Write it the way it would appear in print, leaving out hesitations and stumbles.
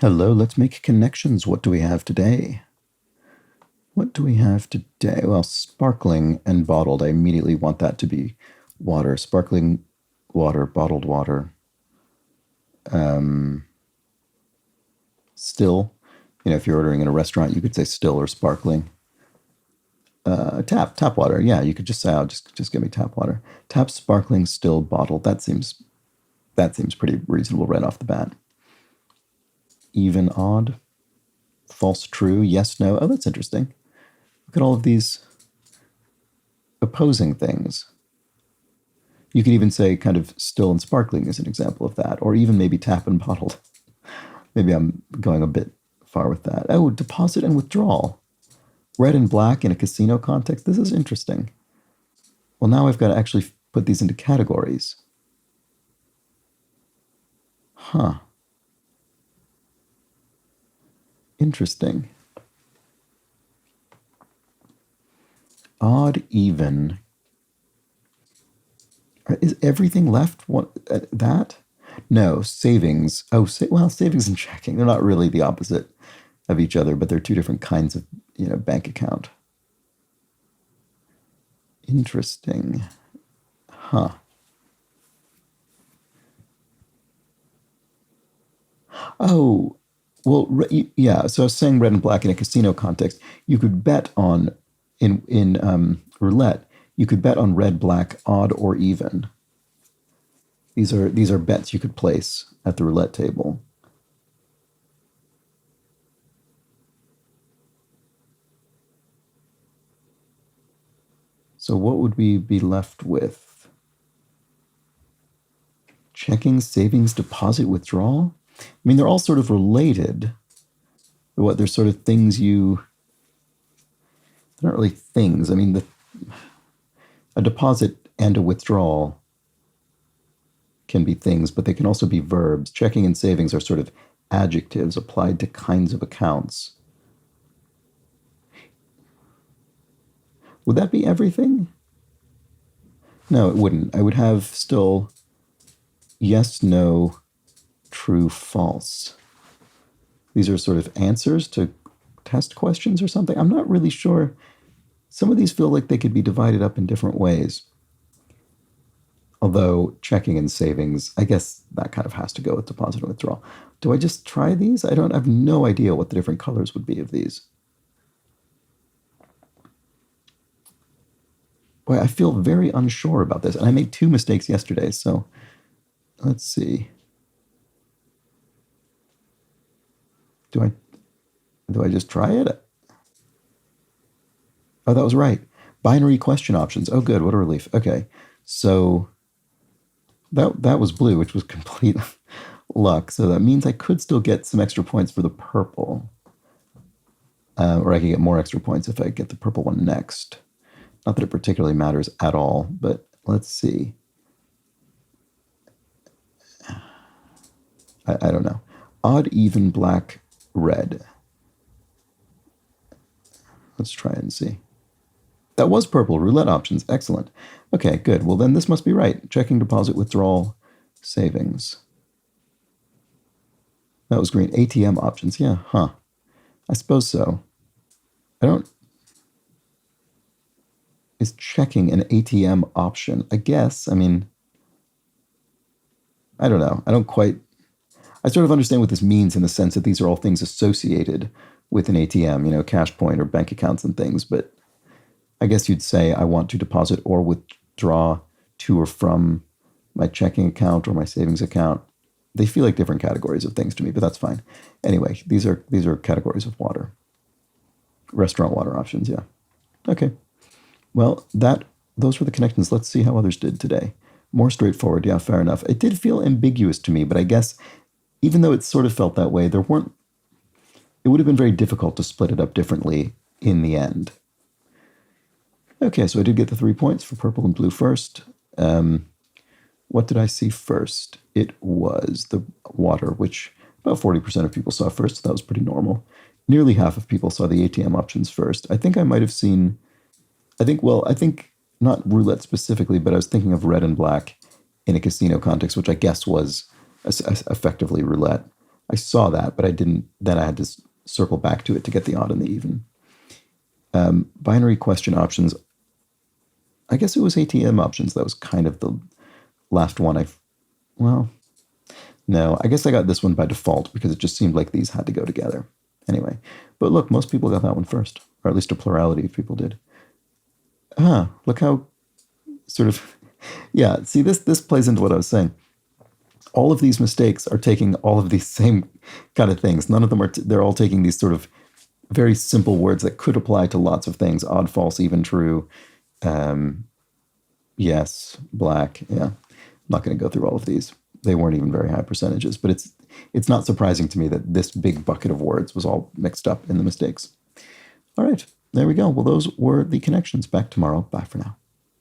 Hello, let's make connections. What do we have today? What do we have today? Well, sparkling and bottled. I immediately want that to be water. Sparkling water, bottled water. Still, if you're ordering in a restaurant, you could say still or sparkling. Tap water. Yeah, you could just say, "Oh, just give me tap water." Tap, sparkling, still, bottled. That seems pretty reasonable right off the bat. Even, odd, false, true, yes, no. Oh, that's interesting. Look at all of these opposing things. You could even say kind of still and sparkling is an example of that, or even maybe tap and bottled. Maybe I'm going a bit far with that. Oh, deposit and withdrawal. Red and black in a casino context. This is interesting. Well, now I've got to actually put these into categories. Huh. Interesting. Odd, even. Is everything left that? No, savings. Oh, well, savings and checking. They're not really the opposite of each other, but they're two different kinds of, bank account. Interesting. Huh. Oh, well, yeah. So I was saying red and black in a casino context. You could bet on in roulette. You could bet on red, black, odd, or even. These are bets you could place at the roulette table. So what would we be left with? Checking, savings, deposit, withdrawal? I mean, they're all sort of related. They're sort of things they're not really things. I mean, a deposit and a withdrawal can be things, but they can also be verbs. Checking and savings are sort of adjectives applied to kinds of accounts. Would that be everything? No, it wouldn't. I would have still yes, no, true, false. These are sort of answers to test questions or something. I'm not really sure. Some of these feel like they could be divided up in different ways. Although checking and savings, I guess that kind of has to go with deposit and withdrawal. Do I just try these? I have no idea what the different colors would be of these. Boy, I feel very unsure about this. And I made 2 mistakes yesterday, so let's see. Do I just try it? Oh, that was right. Binary question options. Oh, good. What a relief. Okay. So that was blue, which was complete luck. So that means I could still get some extra points for the purple. Or I could get more extra points if I get the purple one next. Not that it particularly matters at all, but let's see. I don't know. Odd, even, black, red. Let's try and see. That was purple. Roulette options. Excellent. Okay, good. Well, then this must be right. Checking, deposit, withdrawal, savings. That was green. ATM options. Yeah, huh. I suppose so. Is checking an ATM option? I guess. I mean, I don't know. I sort of understand what this means in the sense that these are all things associated with an ATM, cash point or bank accounts and things. But I guess you'd say I want to deposit or withdraw to or from my checking account or my savings account. They feel like different categories of things to me, but that's fine. Anyway, these are categories of water. Restaurant water options, yeah. Okay. Well, those were the connections. Let's see how others did today. More straightforward, yeah, fair enough. It did feel ambiguous to me, but I guess even though it sort of felt that way, it would have been very difficult to split it up differently in the end. Okay, so I did get the 3 points for purple and blue first. What did I see first? It was the water, which about 40% of people saw first, so that was pretty normal. Nearly half of people saw the ATM options first. I think I might have seen, I think not roulette specifically, but I was thinking of red and black in a casino context, which I guess was effectively roulette. I saw that, but I didn't. Then I had to circle back to it to get the odd and the even. Binary question options. I guess it was ATM options. That was kind of the last one well, no, I guess I got this one by default because it just seemed like these had to go together. Anyway, but look, most people got that one first, or at least a plurality of people did. Look how sort of, yeah, see, this plays into what I was saying. All of these mistakes are taking all of these same kind of things. None of them they're all taking these sort of very simple words that could apply to lots of things: odd, false, even, true, yes, black. Yeah, I'm not going to go through all of these. They weren't even very high percentages, but it's not surprising to me that this big bucket of words was all mixed up in the mistakes. All right, there we go. Well, those were the connections. Back tomorrow. Bye for now.